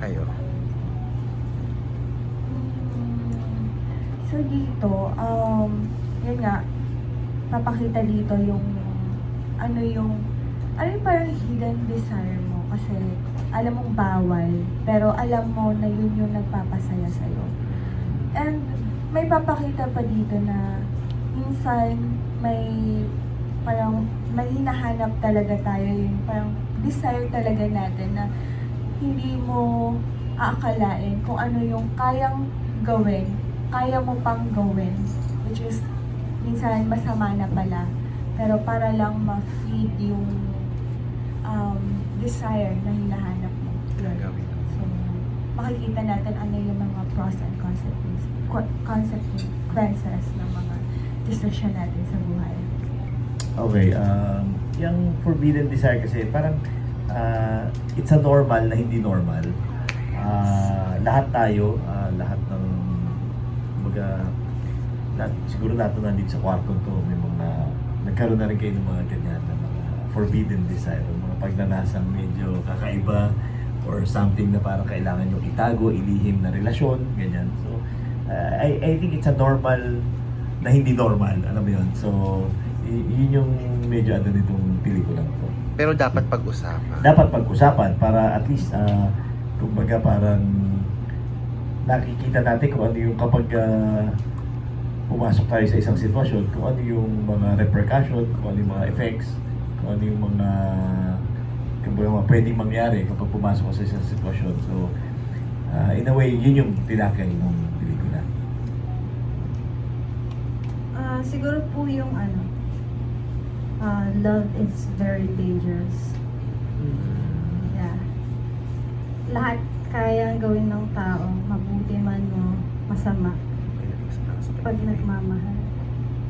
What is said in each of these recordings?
kayo? So dito, yun nga, papakita dito yung yung parang hidden desire mo kasi alam mong bawal, pero alam mo na yun yung nagpapasaya sa'yo. And may papakita pa dito na minsan parang may hinahanap talaga tayo, yung parang desire talaga natin na hindi mo aakalain kung ano yung kayang gawin, kaya mo pang gawin, which is minsan masama na pala, pero para lang ma-feed yung desire na hinahanap mo. Gagawin. So, makikita natin ano yung mga pros and consequences ng mga decision natin sa buhay. Okay, yung forbidden desire kasi parang it's a normal na hindi normal. Lahat tayo, lahat ng siguro lahat na nandito sa kwarto to, may mga nagkaroon na rin kayo ng mga ganyan na mga forbidden desire, mga pagnanasang medyo kakaiba or something na parang kailangan nyo itago, ilihim na relasyon, ganyan. So, I think it's a normal na hindi normal, alam mo yun. So, yun yung medyo ano nitong pelikulang to. Pero dapat pag-usapan. Dapat pag-usapan para at least, kumbaga parang nakikita natin kung ano yung kapag pumasok tayo sa isang sitwasyon, kung ano yung mga repercussion, kung ano yung mga effects, kung ano yung mga pwedeng mangyari kapag pumasok ka sa isang sitwasyon. So, in a way, yun yung tinakay ng pelikula. Siguro po yung love is very dangerous. Yeah. Lahat kayang gawin ng tao, mabuti man o masama, pag nagmamahal.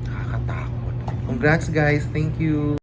Nakakatakot. Congrats guys, thank you.